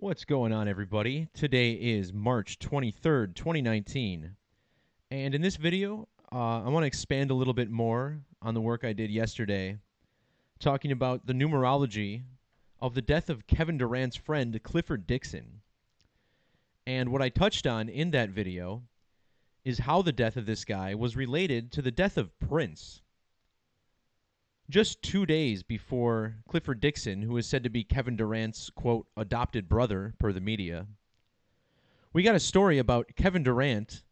What's going on, everybody? Today is March 23rd, 2019. And in this video, I want to expand a little bit more on the work I did yesterday, talking about the numerology of the death of Kevin Durant's friend, Clifford Dixon. And what I touched on in that video is how the death of this guy was related to the death of Prince. Just 2 days before Clifford Dixon, who is said to be Kevin Durant's, quote, adopted brother, per the media, we got a story about Kevin Durant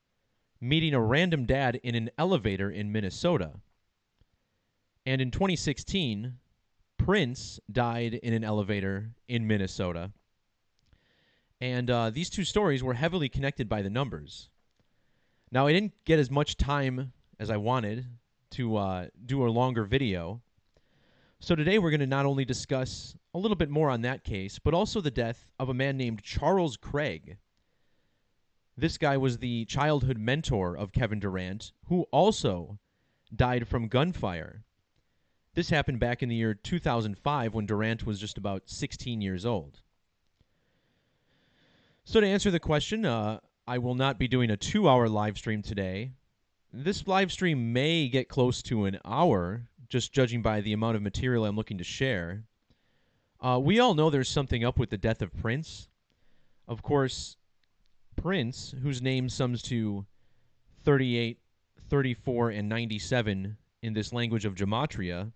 meeting a random dad in an elevator in Minnesota. And in 2016, Prince died in an elevator in Minnesota. And these two stories were heavily connected by the numbers. Now, I didn't get as much time as I wanted to do a longer video. So today we're going to not only discuss a little bit more on that case, but also the death of a man named Charles Craig. This guy was the childhood mentor of Kevin Durant, who also died from gunfire. This happened back in the year 2005 when Durant was just about 16 years old. So to answer the question, I will not be doing a 2-hour live stream today. This live stream may get close to an hour, just judging by the amount of material I'm looking to share. We all know there's something up with the death of Prince. Of course, Prince, whose name sums to 38, 34, and 97 in this language of Gematria,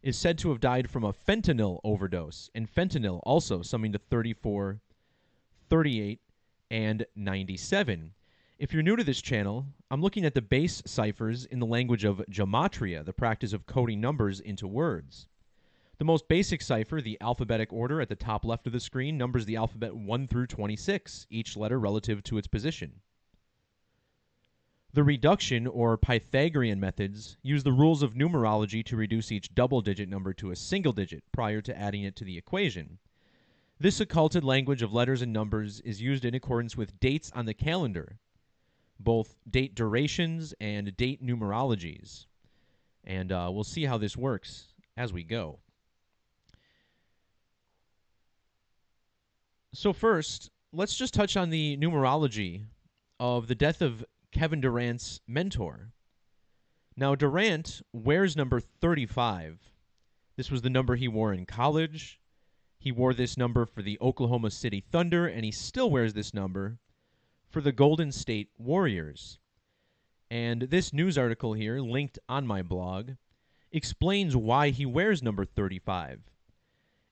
is said to have died from a fentanyl overdose, and fentanyl also summing to 34, 38, and 97. If you're new to this channel, I'm looking at the base ciphers in the language of Gematria, the practice of coding numbers into words. The most basic cipher, the alphabetic order at the top left of the screen, numbers the alphabet 1 through 26, each letter relative to its position. The reduction or Pythagorean methods use the rules of numerology to reduce each double-digit number to a single digit prior to adding it to the equation. This occulted language of letters and numbers is used in accordance with dates on the calendar, both date durations and date numerologies. And we'll see how this works as we go. So first, let's just touch on the numerology of the death of Kevin Durant's mentor. Now, Durant wears number 35. This was the number he wore in college. He wore this number for the Oklahoma City Thunder, and he still wears this number for the Golden State Warriors. And this news article here, linked on my blog, explains why he wears number 35.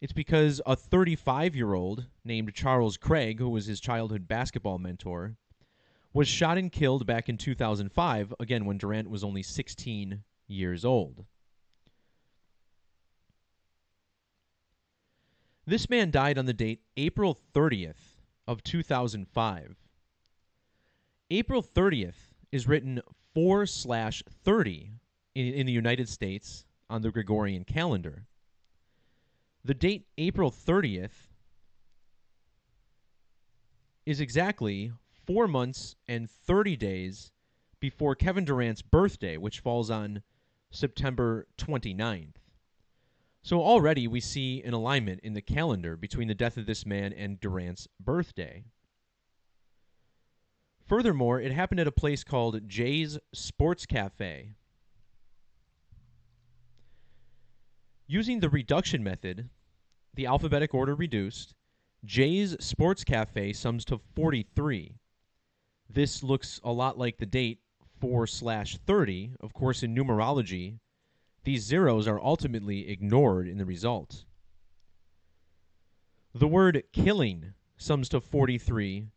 It's because a 35-year-old named Charles Craig, who was his childhood basketball mentor, was shot and killed back in 2005, again when Durant was only 16 years old. This man died on the date April 30th of 2005. April 30th is written 4/30 in the United States on the Gregorian calendar. The date April 30th is exactly 4 months and 30 days before Kevin Durant's birthday, which falls on September 29th. So already we see an alignment in the calendar between the death of this man and Durant's birthday. Furthermore, it happened at a place called Jay's Sports Cafe. Using the reduction method, the alphabetic order reduced, Jay's Sports Cafe sums to 43. This looks a lot like the date 4/30. Of course, in numerology, these zeros are ultimately ignored in the result. The word killing sums to 43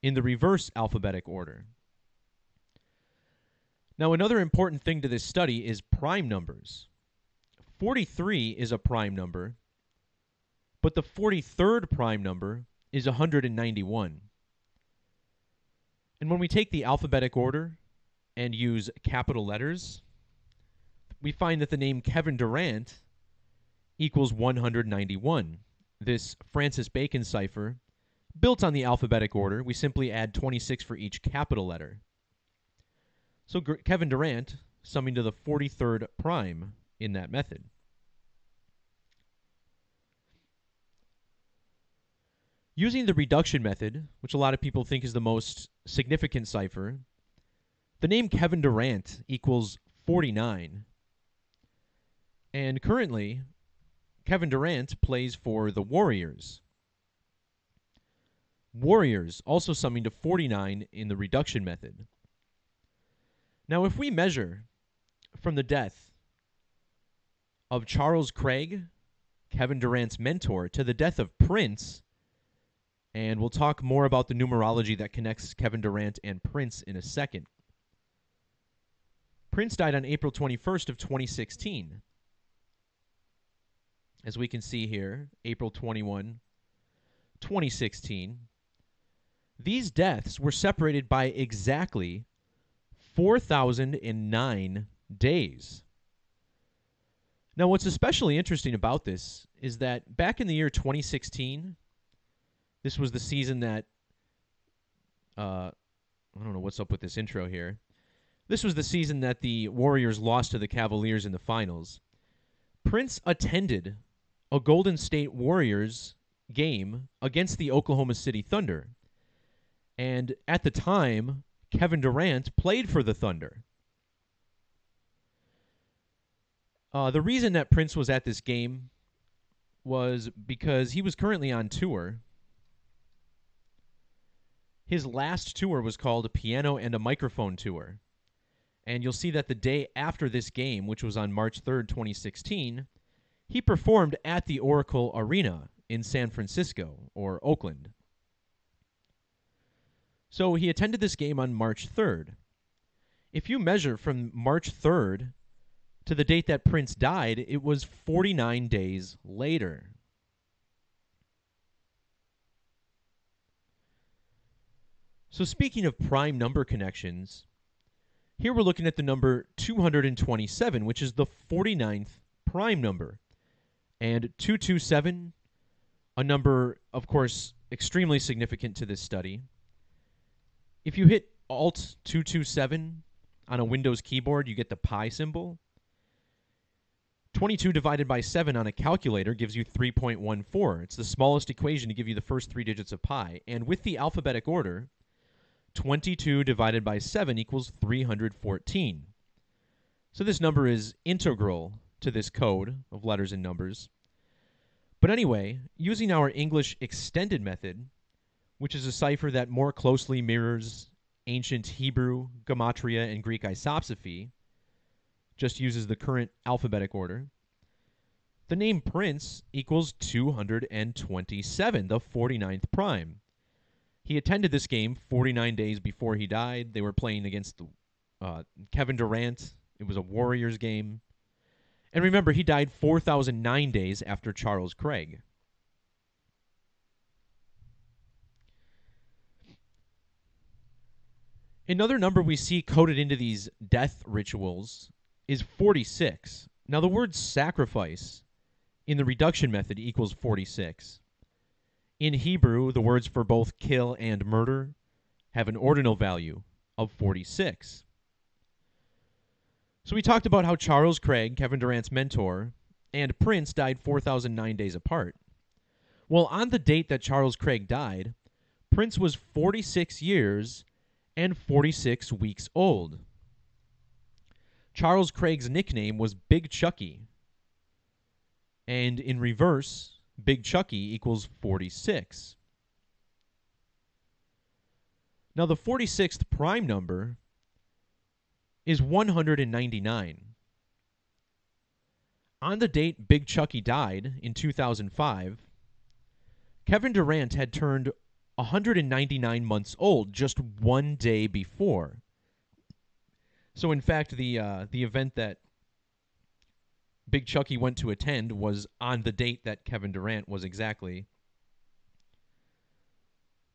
in the reverse alphabetic order. Now, another important thing to this study is prime numbers. 43 is a prime number, but the 43rd prime number is 191. And when we take the alphabetic order and use capital letters, we find that the name Kevin Durant equals 191. This Francis Bacon cipher, built on the alphabetic order, we simply add 26 for each capital letter. So Kevin Durant summing to the 43rd prime in that method. Using the reduction method, which a lot of people think is the most significant cipher, the name Kevin Durant equals 49. And currently, Kevin Durant plays for the Warriors. Warriors also summing to 49 in the reduction method. Now, if we measure from the death of Charles Craig, Kevin Durant's mentor, to the death of Prince, and we'll talk more about the numerology that connects Kevin Durant and Prince in a second. Prince died on April 21st of 2016. As we can see here, April 21, 2016. These deaths were separated by exactly 4,009 days. Now, what's especially interesting about this is that back in the year 2016, this was the season that, I don't know what's up with this intro here. This was the season that the Warriors lost to the Cavaliers in the finals. Prince attended a Golden State Warriors game against the Oklahoma City Thunder. And at the time, Kevin Durant played for the Thunder. The reason that Prince was at this game was because he was currently on tour. His last tour was called a Piano and a Microphone Tour. And you'll see that the day after this game, which was on March 3rd, 2016, he performed at the Oracle Arena in San Francisco, or Oakland. So he attended this game on March 3rd. If you measure from March 3rd to the date that Prince died, it was 49 days later. So speaking of prime number connections, here we're looking at the number 227, which is the 49th prime number. And 227, a number, of course, extremely significant to this study. If you hit Alt 227 on a Windows keyboard, you get the pi symbol. 22 divided by 7 on a calculator gives you 3.14. It's the smallest equation to give you the first 3 digits of pi. And with the alphabetic order, 22 divided by 7 equals 314. So this number is integral to this code of letters and numbers. But anyway, using our English extended method, which is a cipher that more closely mirrors ancient Hebrew, Gematria, and Greek isopsephy, just uses the current alphabetic order, the name Prince equals 227, the 49th prime. He attended this game 49 days before he died. They were playing against Kevin Durant. It was a Warriors game. And remember, he died 4,009 days after Charles Craig. Another number we see coded into these death rituals is 46. Now, the word sacrifice in the reduction method equals 46. In Hebrew, the words for both kill and murder have an ordinal value of 46. So we talked about how Charles Craig, Kevin Durant's mentor, and Prince died 4,009 days apart. Well, on the date that Charles Craig died, Prince was 46 years and 46 weeks old. Charles Craig's nickname was Big Chucky. And in reverse, Big Chucky equals 46. Now, the 46th prime number is 199. On the date Big Chucky died in 2005, Kevin Durant had turned 199 months old just one day before. So, in fact, the event that Big Chucky went to attend was on the date that Kevin Durant was exactly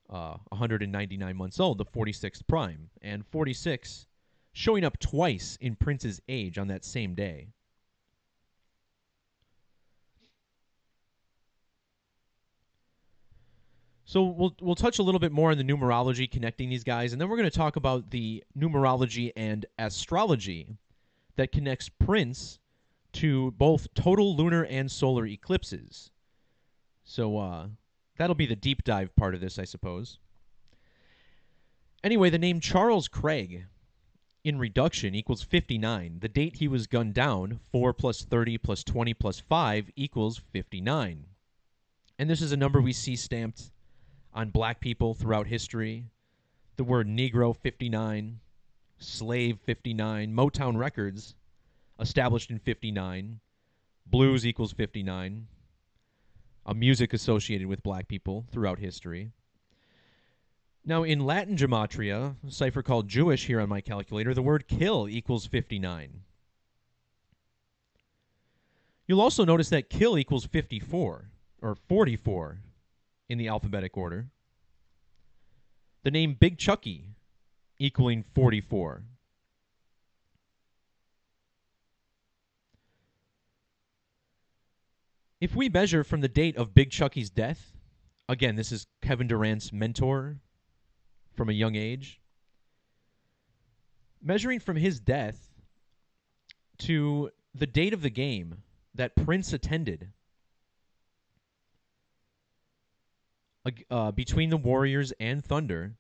199 months old, the 46th prime. And 46 showing up twice in Prince's age on that same day. So we'll touch a little bit more on the numerology connecting these guys, and then we're going to talk about the numerology and astrology that connects Prince to both total lunar and solar eclipses. So That'll be the deep dive part of this, I suppose. Anyway, the name Charles Craig in reduction equals 59. The date he was gunned down, 4 plus 30 plus 20 plus 5 equals 59. And this is a number we see stamped on black people throughout history. The word Negro, 59. Slave, 59. Motown Records, established in 59. Blues equals 59. A music associated with black people throughout history. Now, in Latin Gematria, a cipher called Jewish here on my calculator, the word kill equals 59. You'll also notice that kill equals 54, or 44, in the alphabetic order. The name Big Chucky equaling 44. If we measure from the date of Big Chucky's death, again, this is Kevin Durant's mentor from a young age, measuring from his death to the date of the game that Prince attended between the Warriors and Thunder,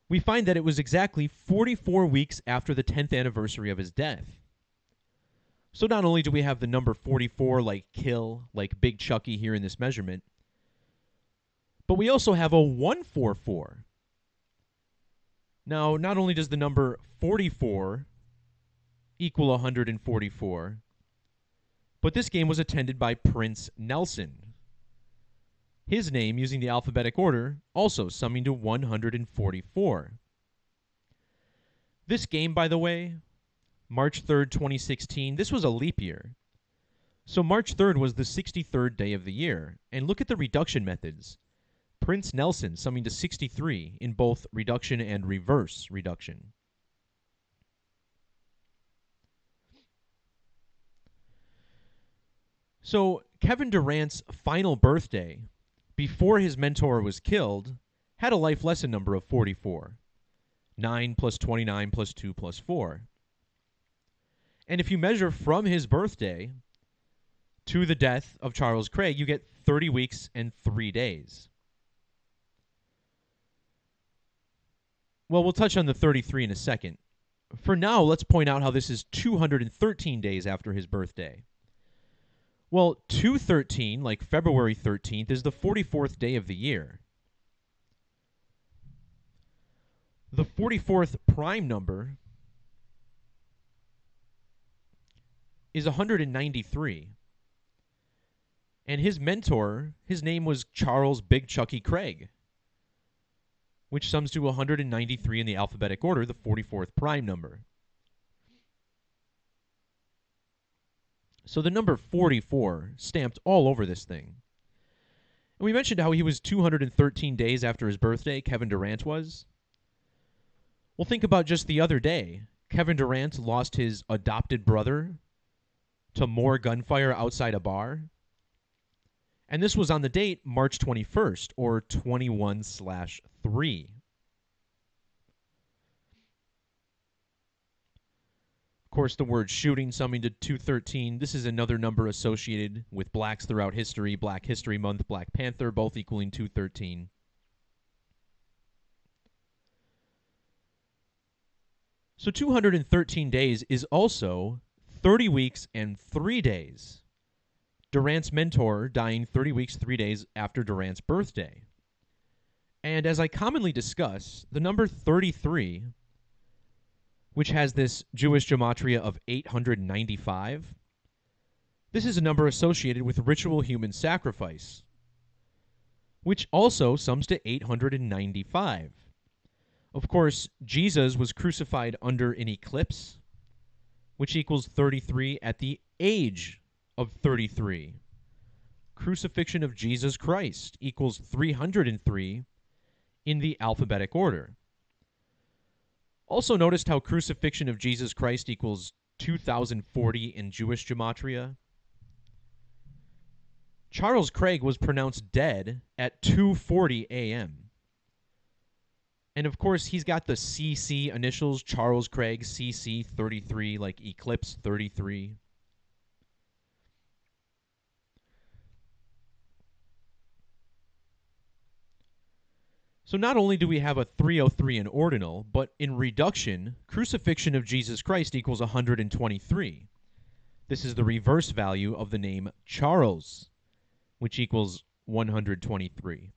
we find that it was exactly 44 weeks after the 10th anniversary of his death. So not only do we have the number 44 like kill, like Big Chucky here in this measurement, but we also have a 144. Now, not only does the number 44 equal 144, but this game was attended by Prince Nelson. His name, using the alphabetic order, also summing to 144. This game, by the way, March 3rd, 2016, this was a leap year. So March 3rd was the 63rd day of the year. And look at the reduction methods. Prince Nelson summing to 63 in both reduction and reverse reduction. So Kevin Durant's final birthday, before his mentor was killed, had a life lesson number of 44. 9 plus 29 plus 2 plus 4. And if you measure from his birthday to the death of Charles Craig, you get 30 weeks and 3 days. Well, we'll touch on the 33 in a second. For now, let's point out how this is 213 days after his birthday. Well, 213, like February 13th, is the 44th day of the year. The 44th prime number is 193. And his mentor, his name was Charles Big Chucky Craig, which sums to 193 in the alphabetic order, the 44th prime number. So the number 44 stamped all over this thing. And we mentioned how he was 213 days after his birthday, Kevin Durant was. Well, think about just the other day. Kevin Durant lost his adopted brother to more gunfire outside a bar. And this was on the date March 21st, or 21/3. Of course, the word shooting summing to 213. This is another number associated with blacks throughout history. Black History Month, Black Panther, both equaling 213. So 213 days is also 30 weeks and 3 days. Durant's mentor dying 30 weeks, 3 days after Durant's birthday. And as I commonly discuss, the number 33, which has this Jewish gematria of 895, this is a number associated with ritual human sacrifice, which also sums to 895. Of course, Jesus was crucified under an eclipse, which equals 33 at the age of 33. Crucifixion of Jesus Christ equals 303 in the alphabetic order. Also noticed how crucifixion of Jesus Christ equals 2040 in Jewish gematria. Charles Craig was pronounced dead at 2:40 a.m. And of course, he's got the CC initials, Charles Craig, CC 33, like Eclipse 33. So not only do we have a 303 in ordinal, but in reduction, crucifixion of Jesus Christ equals 123. This is the reverse value of the name Charles, which equals 123.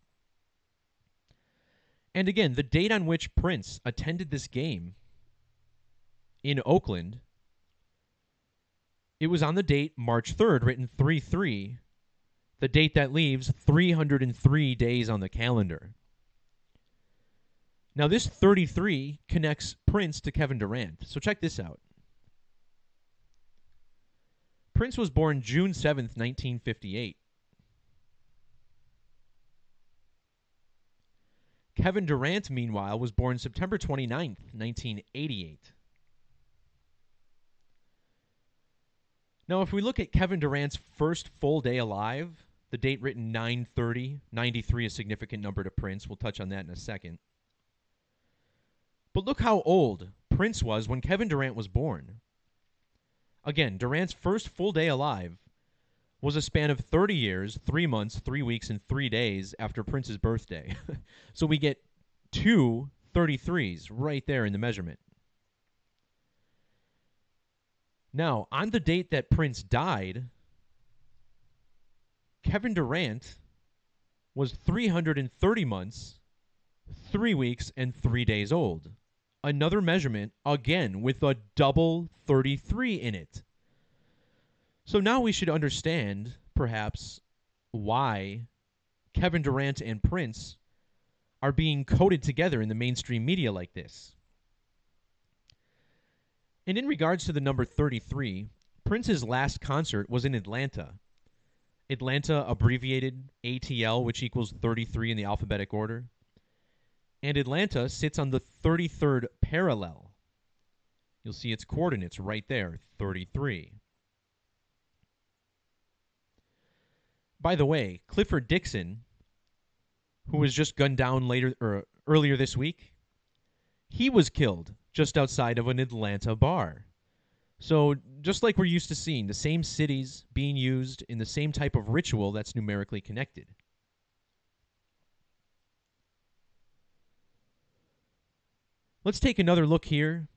And again, the date on which Prince attended this game in Oakland, it was on the date March 3rd, written 3-3, the date that leaves 303 days on the calendar. Now, this 33 connects Prince to Kevin Durant. So check this out. Prince was born June 7th, 1958. Kevin Durant, meanwhile, was born September 29th, 1988. Now, if we look at Kevin Durant's first full day alive, the date written 9/30, 93, a significant number to Prince. We'll touch on that in a second. But look how old Prince was when Kevin Durant was born. Again, Durant's first full day alive was a span of 30 years, 3 months, 3 weeks, and 3 days after Prince's birthday. So we get two 33s right there in the measurement. Now, on the date that Prince died, Kevin Durant was 330 months, 3 weeks, and 3 days old. Another measurement, again, with a double 33 in it. So now we should understand, perhaps, why Kevin Durant and Prince are being coded together in the mainstream media like this. And in regards to the number 33, Prince's last concert was in Atlanta. Atlanta abbreviated ATL, which equals 33 in the alphabetic order. And Atlanta sits on the 33rd parallel. You'll see its coordinates right there, 33. By the way, Clifford Dixon, who was just gunned down earlier this week, he was killed just outside of an Atlanta bar. So just like we're used to seeing, the same cities being used in the same type of ritual that's numerically connected. Let's take another look here.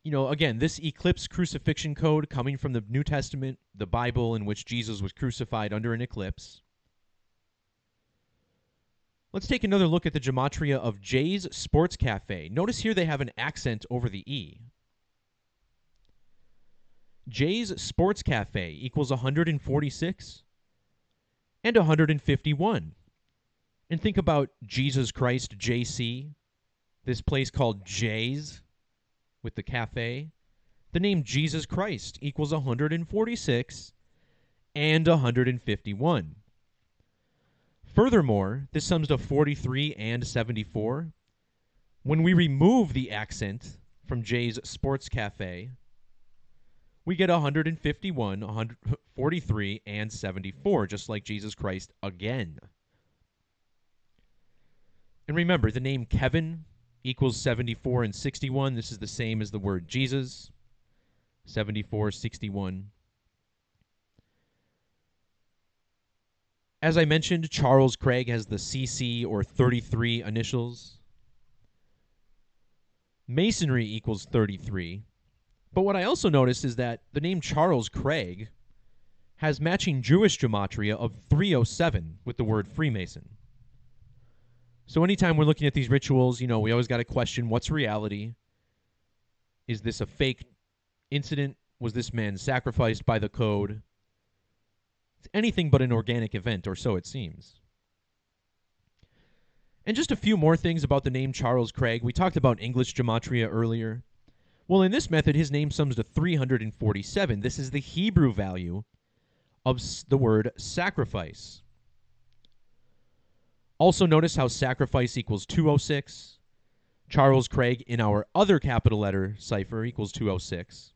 Again, this eclipse crucifixion code coming from the New Testament, the Bible in which Jesus was crucified under an eclipse. Let's take another look at the gematria of Jay's Sports Cafe. Notice here they have an accent over the E. Jay's Sports Cafe equals 146 and 151. And think about Jesus Christ JC, this place called Jay's with the cafe. The name Jesus Christ equals 146 and 151. Furthermore, this sums to 43 and 74. When we remove the accent from Jay's Sports Cafe, we get 151, 143, and 74, just like Jesus Christ again. And remember, the name Kevin equals 74 and 61. This is the same as the word Jesus, 74, 61. As I mentioned, Charles Craig has the CC or 33 initials. Masonry equals 33. But what I also noticed is that the name Charles Craig has matching Jewish gematria of 307 with the word Freemason. So anytime we're looking at these rituals, we always got to question, what's reality? Is this a fake incident? Was this man sacrificed by the code? It's anything but an organic event, or so it seems. And just a few more things about the name Charles Craig. We talked about English gematria earlier. Well, in this method, his name sums to 347. This is the Hebrew value of the word sacrifice. Also notice how sacrifice equals 206. Charles Craig in our other capital letter cipher equals 206.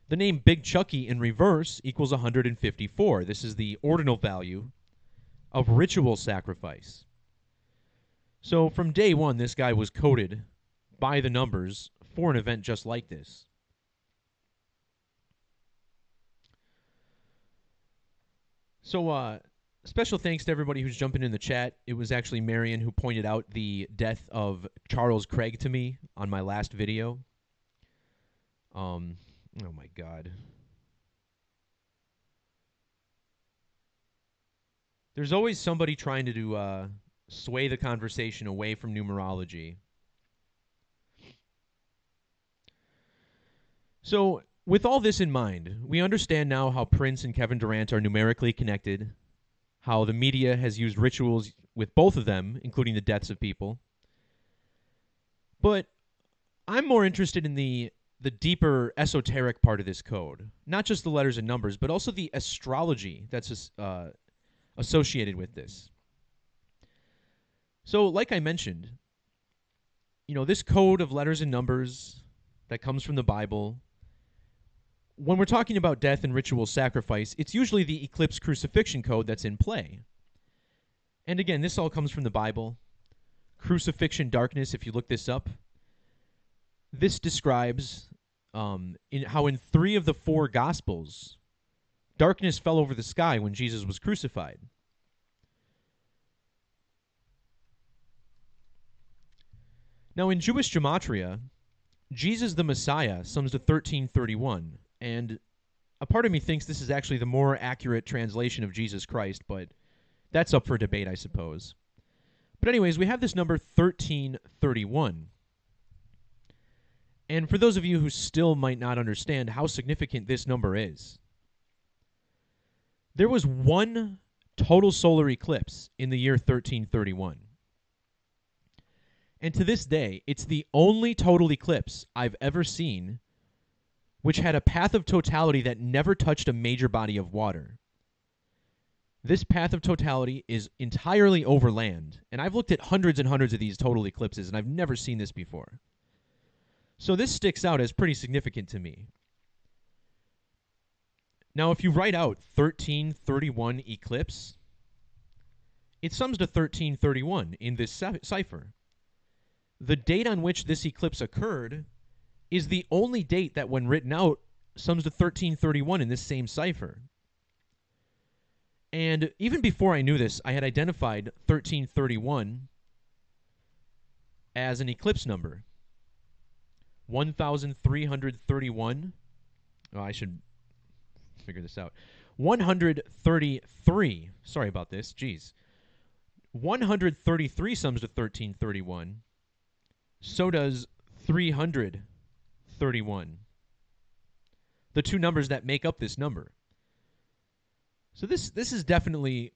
The name Big Chucky in reverse equals 154. This is the ordinal value of ritual sacrifice. So from day one, this guy was coded by the numbers for an event just like this. So Special thanks to everybody who's jumping in the chat. It was actually Marion who pointed out the death of Charles Craig to me on my last video. Oh my God. There's always somebody trying to sway the conversation away from numerology. So, with all this in mind, we understand now how Prince and Kevin Durant are numerically connected, how the media has used rituals with both of them, including the deaths of people. But I'm more interested in the deeper esoteric part of this code, not just the letters and numbers, but also the astrology that's associated with this. So, like I mentioned, this code of letters and numbers that comes from the Bible, when we're talking about death and ritual sacrifice, it's usually the eclipse crucifixion code that's in play. And again, this all comes from the Bible. Crucifixion darkness, if you look this up, this describes how in 3 of the 4 Gospels, darkness fell over the sky when Jesus was crucified. Now, in Jewish Gematria, Jesus the Messiah sums to 1331, and a part of me thinks this is actually the more accurate translation of Jesus Christ, but that's up for debate, I suppose. But anyways, we have this number 1331. And for those of you who still might not understand how significant this number is, there was one total solar eclipse in the year 1331. And to this day, it's the only total eclipse I've ever seen which had a path of totality that never touched a major body of water. This path of totality is entirely over land, and I've looked at hundreds and hundreds of these total eclipses, and I've never seen this before. So this sticks out as pretty significant to me. Now, if you write out 1331 eclipse, it sums to 1331 in this cipher. The date on which this eclipse occurred is the only date that, when written out, sums to 1331 in this same cipher. And even before I knew this, I had identified 1331 as an eclipse number. 1331. Oh, I should figure this out. 133. Sorry about this. Jeez. 133 sums to 1331. So does 331. The 2 numbers that make up this number. So this is definitely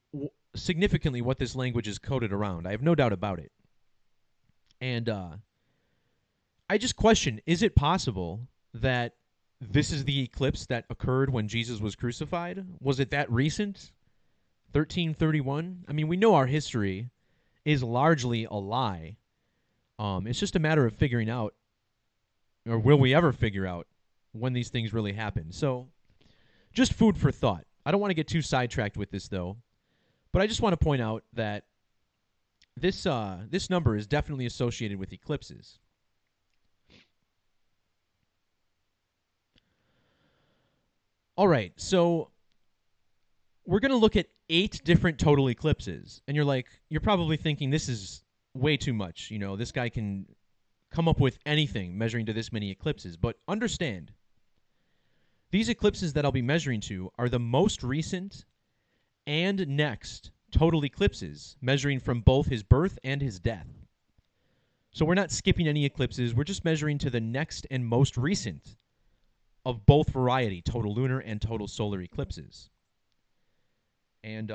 significantly what this language is coded around. I have no doubt about it. And I just question, is it possible that this is the eclipse that occurred when Jesus was crucified? Was it that recent? 1331? I mean, we know our history is largely a lie. It's just a matter of figuring out, or will we ever figure out, when these things really happen. So, just food for thought. I don't want to get too sidetracked with this, though, but I just want to point out that this number is definitely associated with eclipses. All right, so we're going to look at 8 different total eclipses, and you're probably thinking this is way too much. This guy can come up with anything measuring to this many eclipses, but understand, these eclipses that I'll be measuring to are the most recent and next total eclipses, measuring from both his birth and his death. So we're not skipping any eclipses, we're just measuring to the next and most recent of both variety, total lunar and total solar eclipses. And,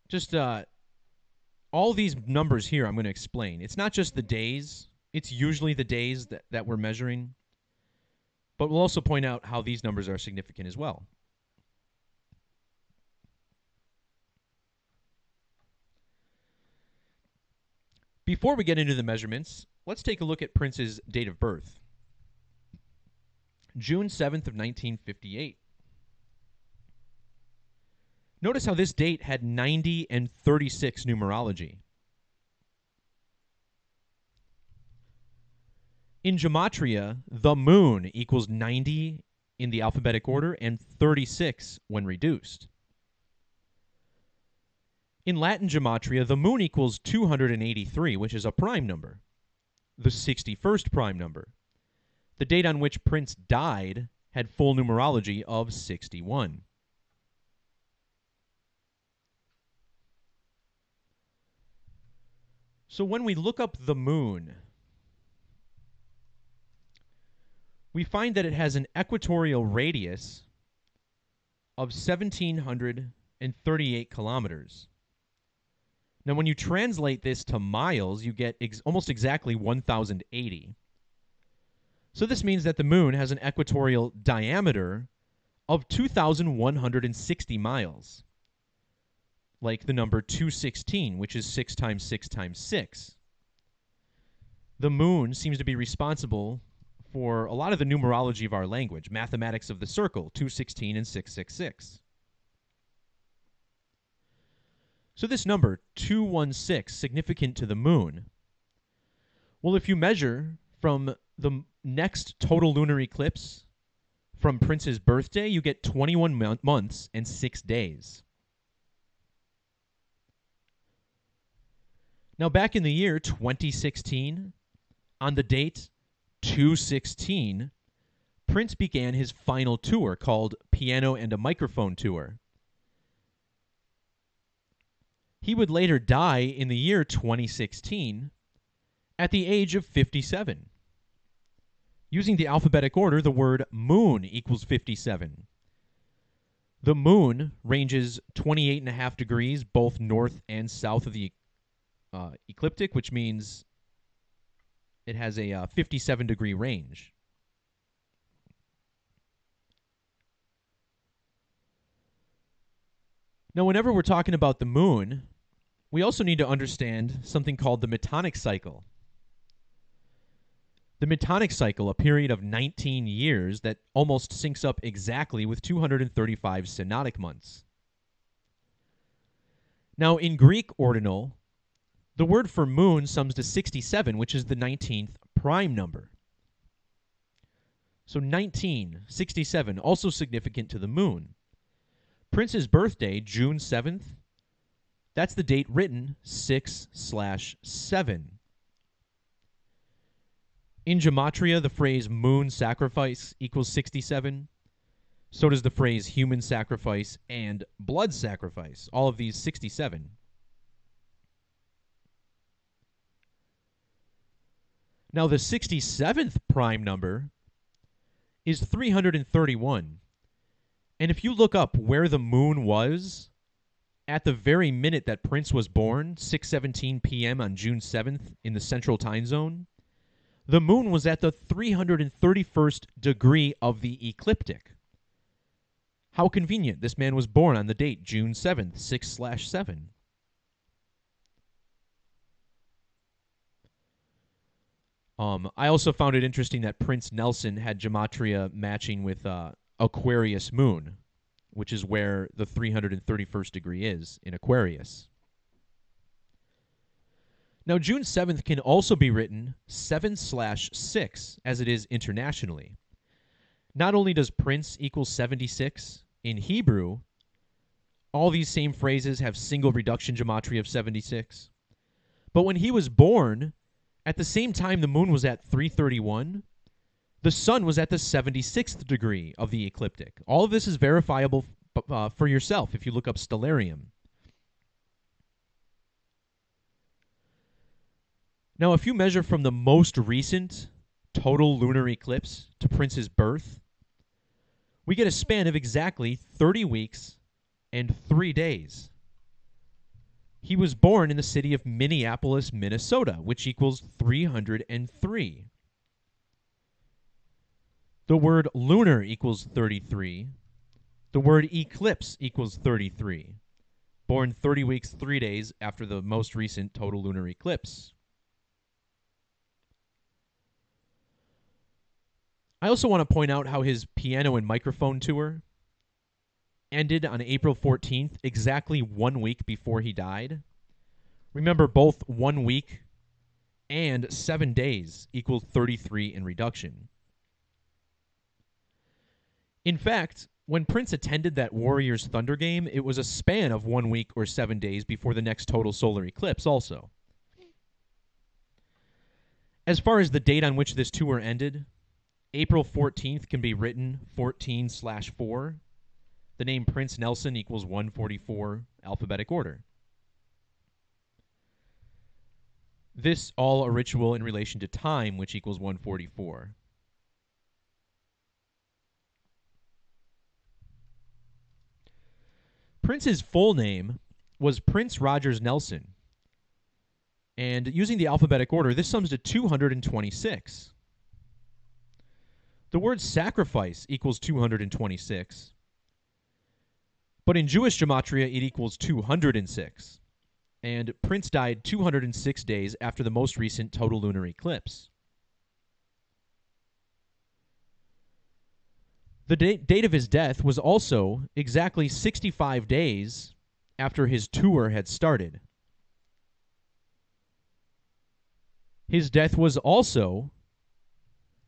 just all these numbers here I'm going to explain. It's not just the days. It's usually the days that we're measuring. But we'll also point out how these numbers are significant as well. Before we get into the measurements, let's take a look at Prince's date of birth. June 7th of 1958. Notice how this date had 90 and 36 numerology. In Gematria, the moon equals 90 in the alphabetic order and 36 when reduced. In Latin gematria, the moon equals 283, which is a prime number, the 61st prime number. The date on which Prince died had full numerology of 61. So when we look up the moon, we find that it has an equatorial radius of 1,738 kilometers. Now, when you translate this to miles, you get almost exactly 1,080. So this means that the moon has an equatorial diameter of 2,160 miles, like the number 216, which is 6 times 6 times 6. The moon seems to be responsible for a lot of the numerology of our language, mathematics of the circle, 216 and 666. So this number, 216, significant to the moon. Well, if you measure from the next total lunar eclipse from Prince's birthday, you get 21 months and 6 days. Now, back in the year 2016, on the date 216, Prince began his final tour called Piano and a Microphone Tour. He would later die in the year 2016 at the age of 57. Using the alphabetic order, the word moon equals 57. The moon ranges 28.5 degrees both north and south of the ecliptic, which means it has a 57-degree range. Now, whenever we're talking about the moon, we also need to understand something called the Metonic cycle. The Metonic cycle, a period of 19 years that almost syncs up exactly with 235 synodic months. Now, in Greek ordinal, the word for moon sums to 67, which is the 19th prime number. So 1967, also significant to the moon. Prince's birthday, June 7th, that's the date written 6/7. In Gematria, the phrase moon sacrifice equals 67. So does the phrase human sacrifice and blood sacrifice, all of these 67. Now, the 67th prime number is 331. And if you look up where the moon was at the very minute that Prince was born, 6:17 p.m. on June 7th in the Central Time Zone, the moon was at the 331st degree of the ecliptic. How convenient. This man was born on the date, June 7th, 6/7. I also found it interesting that Prince Nelson had Gematria matching with Aquarius moon, which is where the 331st degree is, in Aquarius. Now, June 7th can also be written 7/6, as it is internationally. Not only does Prince equal 76 in Hebrew, all these same phrases have single reduction gematria of 76. But when he was born, at the same time the moon was at 331, the sun was at the 76th degree of the ecliptic. All of this is verifiable for yourself if you look up Stellarium. Now, if you measure from the most recent total lunar eclipse to Prince's birth, we get a span of exactly 30 weeks and 3 days. He was born in the city of Minneapolis, Minnesota, which equals 303. The word lunar equals 33. The word eclipse equals 33. Born 30 weeks, 3 days after the most recent total lunar eclipse. I also want to point out how his piano and microphone tour ended on April 14th, exactly 1 week before he died. Remember, both 1 week and 7 days equal 33 in reduction. In fact, when Prince attended that Warriors Thunder game, it was a span of 1 week or 7 days before the next total solar eclipse also. As far as the date on which this tour ended, April 14th can be written 14/4. The name Prince Nelson equals 144 alphabetic order. This all a ritual in relation to time, which equals 144. Prince's full name was Prince Rogers Nelson. And using the alphabetic order, this sums to 226. The word sacrifice equals 226. But in Jewish Gematria, it equals 206. And Prince died 206 days after the most recent total lunar eclipse. The date of his death was also exactly 65 days after his tour had started. His death was also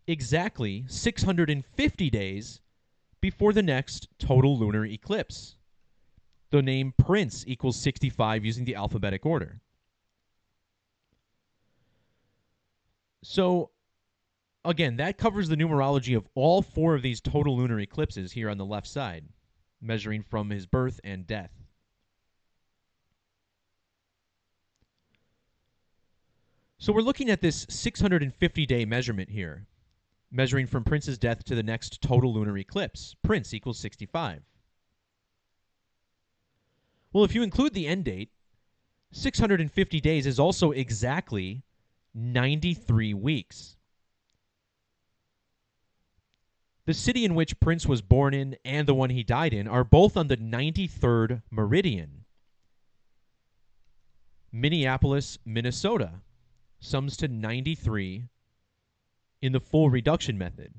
exactly 650 days before the next total lunar eclipse. The name Prince equals 65 using the alphabetic order. So, again, that covers the numerology of all 4 of these total lunar eclipses here on the left side, measuring from his birth and death. So we're looking at this 650-day measurement here, measuring from Prince's death to the next total lunar eclipse. Prince equals 65. Well, if you include the end date, 650 days is also exactly 93 weeks. The city in which Prince was born in and the one he died in are both on the 93rd meridian. Minneapolis, Minnesota, sums to 93 in the full reduction method.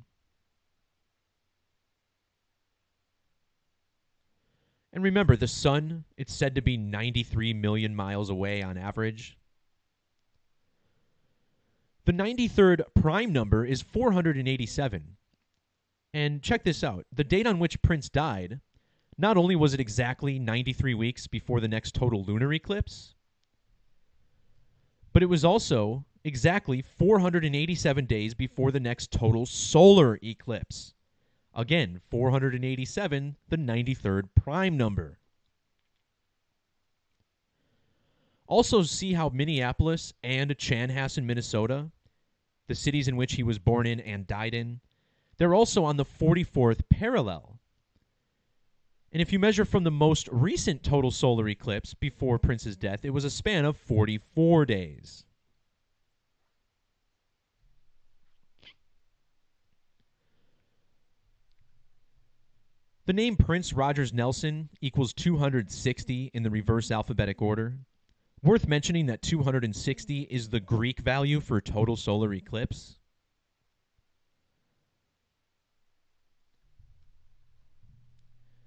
And remember, the sun, it's said to be 93 million miles away on average. The 93rd prime number is 487. And check this out. The date on which Prince died, not only was it exactly 93 weeks before the next total lunar eclipse, but it was also exactly 487 days before the next total solar eclipse. Again, 487, the 93rd prime number. Also see how Minneapolis and Chanhassen, Minnesota, the cities in which he was born in and died in, they're also on the 44th parallel. And if you measure from the most recent total solar eclipse before Prince's death, it was a span of 44 days. The name Prince Rogers Nelson equals 260 in the reverse alphabetic order. Worth mentioning that 260 is the Greek value for total solar eclipse.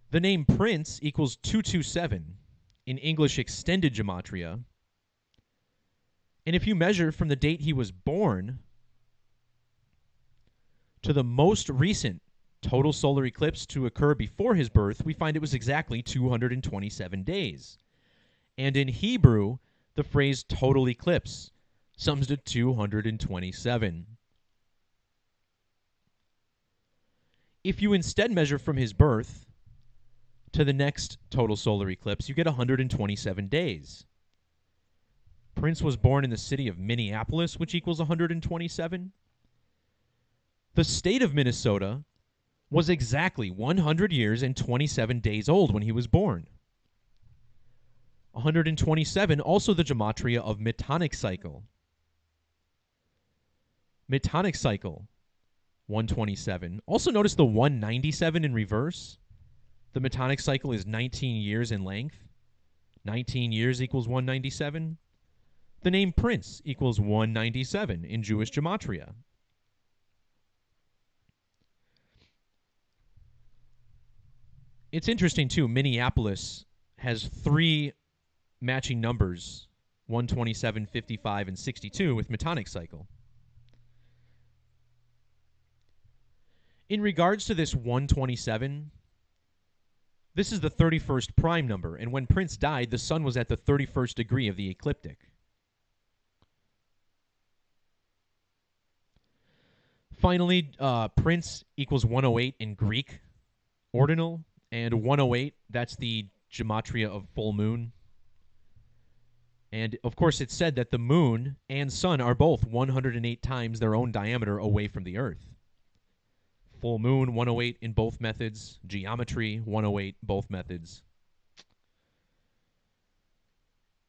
The name Prince equals 227 in English extended gematria. And if you measure from the date he was born to the most recent total solar eclipse to occur before his birth, we find it was exactly 227 days. And in Hebrew, the phrase total eclipse sums to 227. If you instead measure from his birth to the next total solar eclipse, you get 127 days. Prince was born in the city of Minneapolis, which equals 127. The state of Minnesota was exactly 100 years and 27 days old when he was born. 127, also the gematria of Metonic cycle. Metonic cycle, 127. Also notice the 197 in reverse. The Metonic cycle is 19 years in length. 19 years equals 197. The name Prince equals 197 in Jewish gematria. It's interesting, too. Minneapolis has 3 matching numbers, 127, 55, and 62 with Metonic cycle. In regards to this 127, this is the 31st prime number, and when Prince died, the sun was at the 31st degree of the ecliptic. Finally, Prince equals 108 in Greek ordinal, and 108, that's the Gematria of full moon. And, of course, it's said that the moon and sun are both 108 times their own diameter away from the Earth. Full moon, 108 in both methods. Geometry, 108, both methods.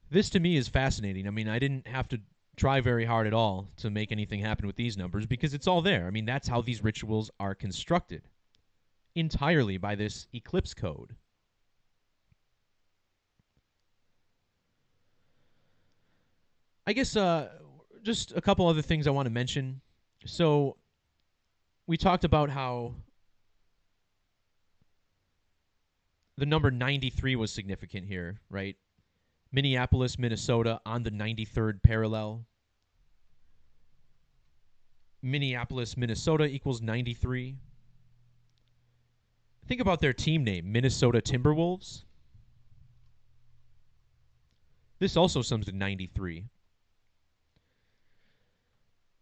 This, to me, is fascinating. I mean, I didn't have to try very hard at all to make anything happen with these numbers because it's all there. I mean, that's how these rituals are constructed entirely by this eclipse code. I guess just a couple other things I want to mention. So we talked about how the number 93 was significant here, right? Minneapolis, Minnesota on the 93rd parallel. Minneapolis, Minnesota equals 93. Think about their team name, Minnesota Timberwolves. This also sums to 93.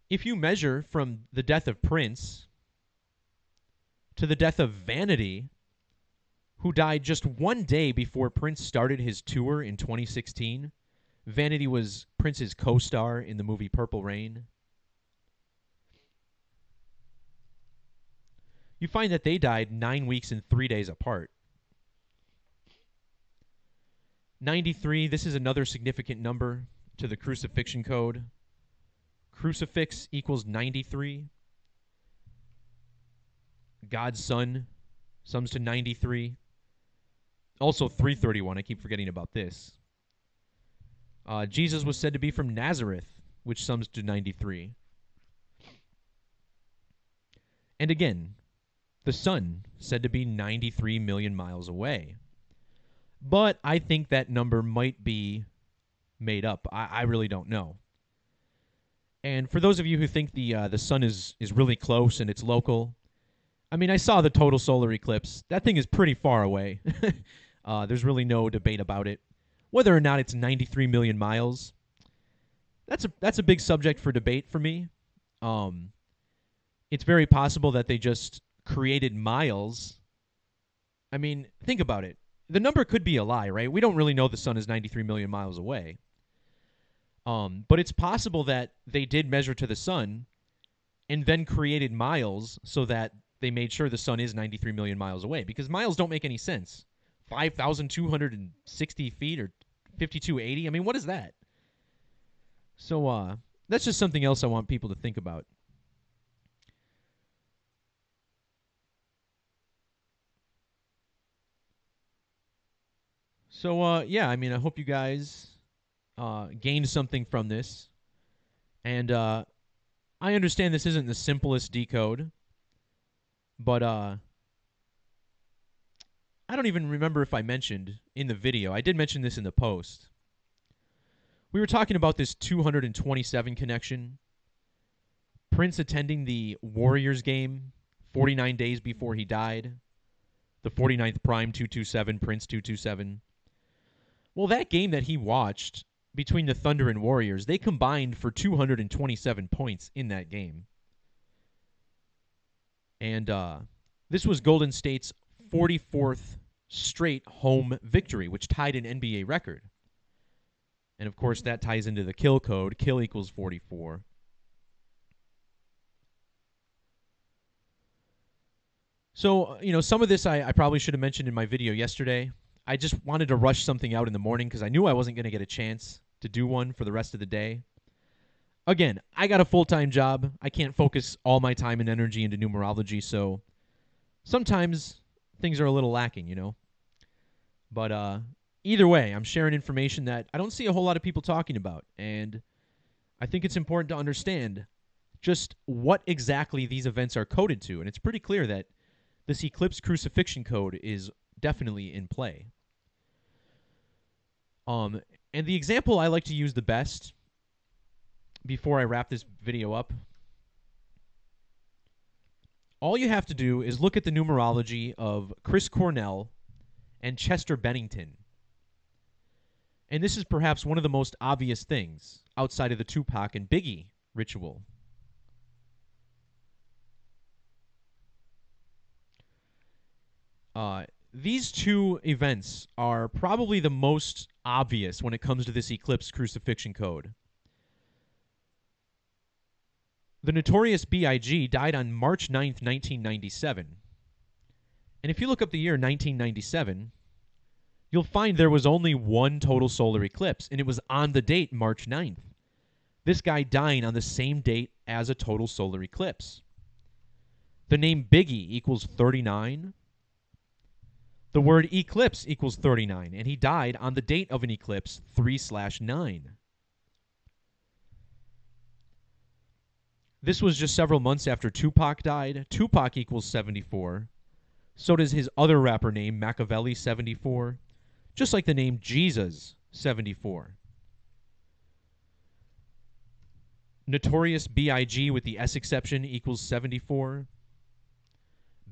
If you measure from the death of Prince to the death of Vanity, who died just one day before Prince started his tour in 2016. Vanity was Prince's co-star in the movie Purple Rain. You find that they died 9 weeks and 3 days apart. 93, this is another significant number to the crucifixion code. Crucifix equals 93. God's Son sums to 93. Also 331, I keep forgetting about this. Jesus was said to be from Nazareth, which sums to 93. And again, the sun said to be 93 million miles away. But I think that number might be made up. I really don't know. And for those of you who think the sun is really close and it's local, I mean, I saw the total solar eclipse. That thing is pretty far away. There's really no debate about it. Whether or not it's 93 million miles, that's a big subject for debate for me. It's very possible that they just created miles. I mean, think about it. The number could be a lie, right? We don't really know the sun is 93 million miles away. But it's possible that they did measure to the sun and then created miles so that they made sure the sun is 93 million miles away, because miles don't make any sense. 5,260 feet or 5,280? I mean, what is that? So that's just something else I want people to think about. So, yeah, I mean, I hope you guys gained something from this. And I understand this isn't the simplest decode, but I don't even remember if I mentioned in the video. I did mention this in the post. We were talking about this 227 connection. Prince attending the Warriors game 49 days before he died. The 49th Prime 227, Prince 227. Well, that game that he watched between the Thunder and Warriors, they combined for 227 points in that game. And this was Golden State's 44th straight home victory, which tied an NBA record. And, of course, that ties into the kill code. Kill equals 44. So, some of this I probably should have mentioned in my video yesterday. I just wanted to rush something out in the morning because I knew I wasn't going to get a chance to do one for the rest of the day. Again, I got a full-time job. I can't focus all my time and energy into numerology, so sometimes things are a little lacking, But either way, I'm sharing information that I don't see a whole lot of people talking about, and I think it's important to understand just what exactly these events are coded to, and it's pretty clear that this eclipse crucifixion code is definitely in play. And the example I like to use the best before I wrap this video up all you have to do is look at the numerology of Chris Cornell and Chester Bennington. And this is perhaps one of the most obvious things outside of the Tupac and Biggie ritual. These two events are probably the most obvious when it comes to this eclipse crucifixion code. The notorious B.I.G. died on March 9th, 1997. And if you look up the year 1997, you'll find there was only one total solar eclipse, and it was on the date March 9th. This guy dying on the same date as a total solar eclipse. The name Biggie equals 39. The word eclipse equals 39, and he died on the date of an eclipse 3/9. This was just several months after Tupac died. Tupac equals 74. So does his other rapper name, Machiavelli 74. Just like the name Jesus 74. Notorious B.I.G. with the S exception equals 74.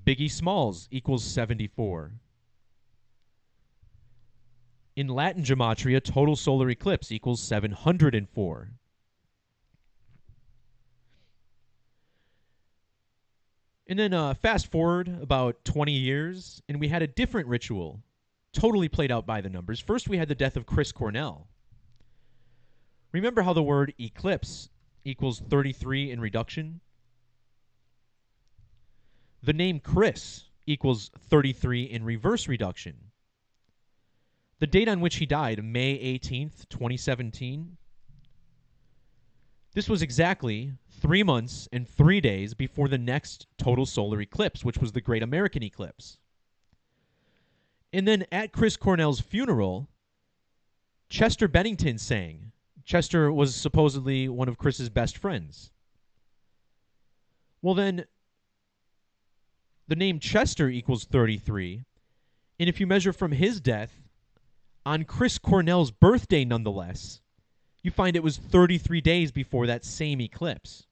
Biggie Smalls equals 74. In Latin Gematria, total solar eclipse equals 704. And then fast forward about 20 years, and we had a different ritual, totally played out by the numbers. First, we had the death of Chris Cornell. Remember how the word eclipse equals 33 in reduction? The name Chris equals 33 in reverse reduction. The date on which he died, May 18th, 2017. This was exactly 3 months and 3 days before the next total solar eclipse, which was the Great American Eclipse. And then at Chris Cornell's funeral, Chester Bennington sang. Chester was supposedly one of Chris's best friends. Well then, the name Chester equals 33, and if you measure from his death, on Chris Cornell's birthday nonetheless, you find it was 33 days before that same eclipse.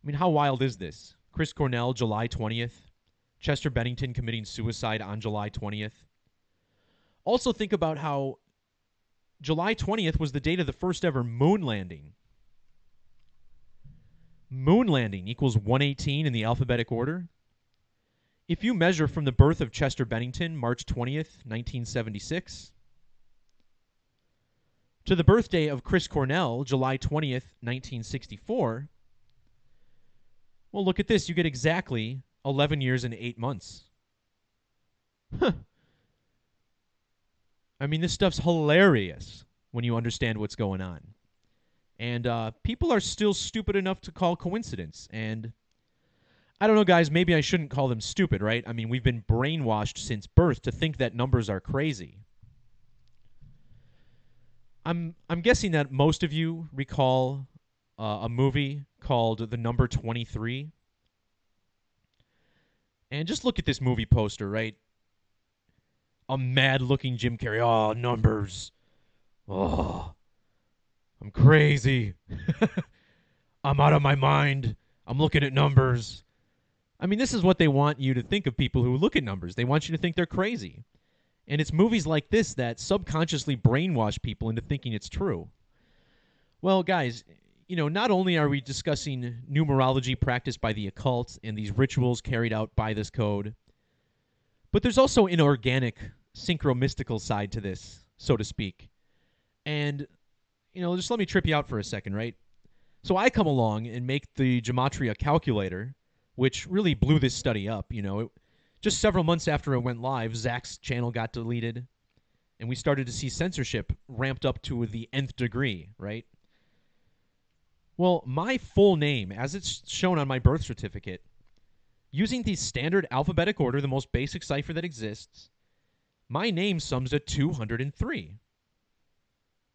I mean, how wild is this? Chris Cornell, July 20th. Chester Bennington committing suicide on July 20th. Also think about how July 20th was the date of the first ever moon landing. Moon landing equals 118 in the alphabetic order. If you measure from the birth of Chester Bennington, March 20th, 1976, to the birthday of Chris Cornell, July 20th, 1964, well, look at this. You get exactly 11 years and 8 months. Huh. I mean, this stuff's hilarious when you understand what's going on. And people are still stupid enough to call coincidence. And I don't know, guys, maybe I shouldn't call them stupid, right? I mean, we've been brainwashed since birth to think that numbers are crazy. I'm guessing that most of you recall a movie called The Number 23. And just look at this movie poster, right? A mad-looking Jim Carrey. Oh, numbers. Oh, I'm crazy. I'm out of my mind. I'm looking at numbers. I mean, this is what they want you to think of people who look at numbers. They want you to think they're crazy. And it's movies like this that subconsciously brainwash people into thinking it's true. Well, guys, you know, not only are we discussing numerology practiced by the occult and these rituals carried out by this code, but there's also an organic, synchromystical side to this, so to speak. And, you know, just let me trip you out for a second, right? So I come along and make the Gematria calculator, which really blew this study up. You know, just several months after it went live, Zach's channel got deleted, and we started to see censorship ramped up to the nth degree, right? Well, my full name, as it's shown on my birth certificate, using the standard alphabetic order, the most basic cipher that exists, my name sums to 203.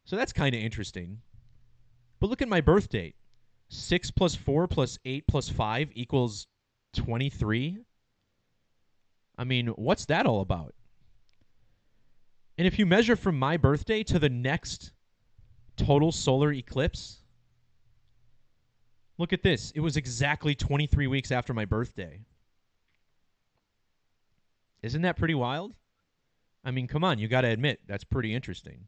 So that's kind of interesting. But look at my birth date. 6 plus 4 plus 8 plus 5 equals 23. I mean, what's that all about? And if you measure from my birthday to the next total solar eclipse, Look at this. It was exactly 23 weeks after my birthday. Isn't that pretty wild? I mean, come on, you got to admit, that's pretty interesting.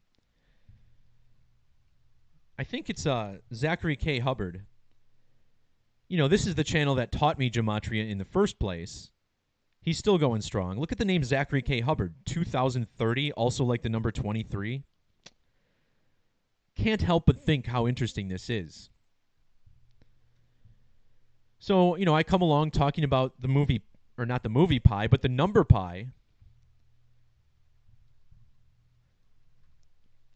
I think it's Zachary K. Hubbard. You know, this is the channel that taught me Gematria in the first place. He's still going strong. Look at the name Zachary K. Hubbard, 2030, also like the number 23. Can't help but think how interesting this is. So, you know, I come along talking about the movie, or not the movie pi, but the number pi,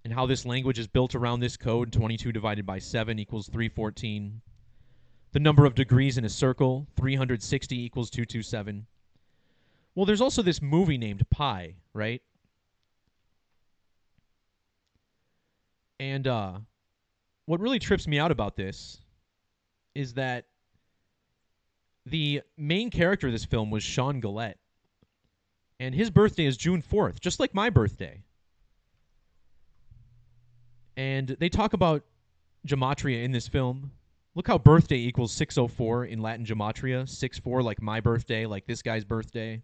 and how this language is built around this code, 22 divided by 7 equals 314. The number of degrees in a circle, 360 equals 227. Well, there's also this movie named Pi, right? And what really trips me out about this is that the main character of this film was Sean Gillette. And his birthday is June 4th, just like my birthday. And they talk about Gematria in this film. Look how birthday equals 604 in Latin Gematria. 6-4 like my birthday, like this guy's birthday.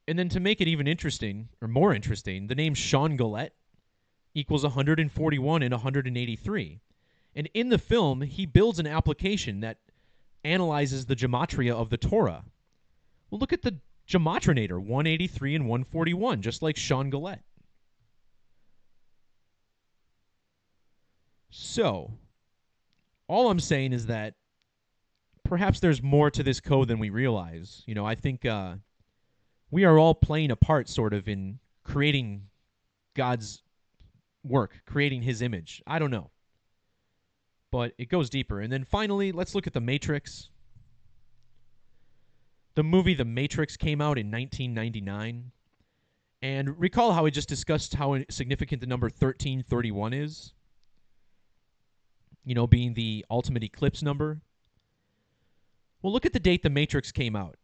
And then to make it even interesting, or more interesting, the name Sean Gillette equals 141 and 183. And in the film, he builds an application that analyzes the Gematria of the Torah. Well, look at the Gematrinator, 183 and 141, just like Sean Gillette. So, all I'm saying is that perhaps there's more to this code than we realize. You know, I think we are all playing a part sort of in creating God's work, creating his image. I don't know. But it goes deeper. And then finally, let's look at The Matrix. The movie The Matrix came out in 1999. And recall how I just discussed how significant the number 1331 is? You know, being the ultimate eclipse number. Well, look at the date The Matrix came out.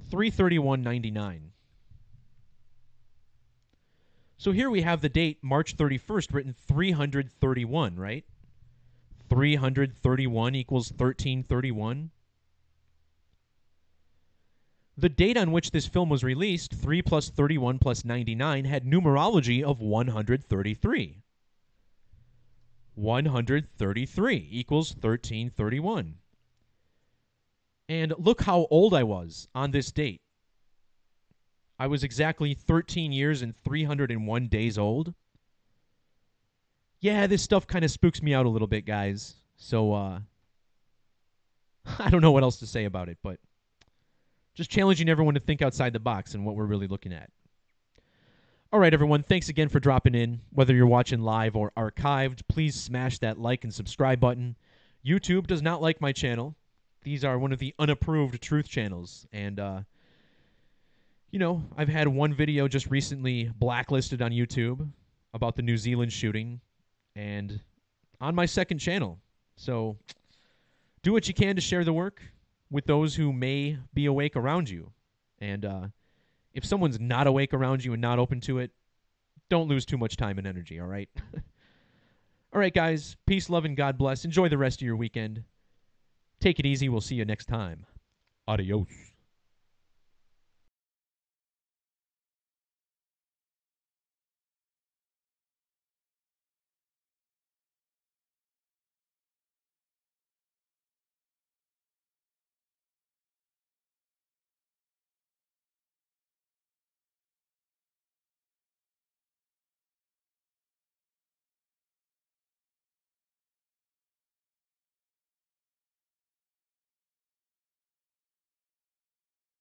3/31/99. So here we have the date March 31st written 331, right? 331 equals 1331. The date on which this film was released, 3 plus 31 plus 99, had numerology of 133. 133 equals 1331. And look how old I was on this date. I was exactly 13 years and 301 days old. Yeah, this stuff kind of spooks me out a little bit, guys. So, I don't know what else to say about it, but just challenging everyone to think outside the box and what we're really looking at. All right, everyone, thanks again for dropping in. Whether you're watching live or archived, please smash that like and subscribe button. YouTube does not like my channel. These are one of the unapproved truth channels. And, you know, I've had one video just recently blacklisted on YouTube about the New Zealand shooting and on my second channel. So do what you can to share the work with those who may be awake around you. And if someone's not awake around you and not open to it, don't lose too much time and energy, all right? All right, guys. Peace, love, and God bless. Enjoy the rest of your weekend. Take it easy. We'll see you next time. Adios.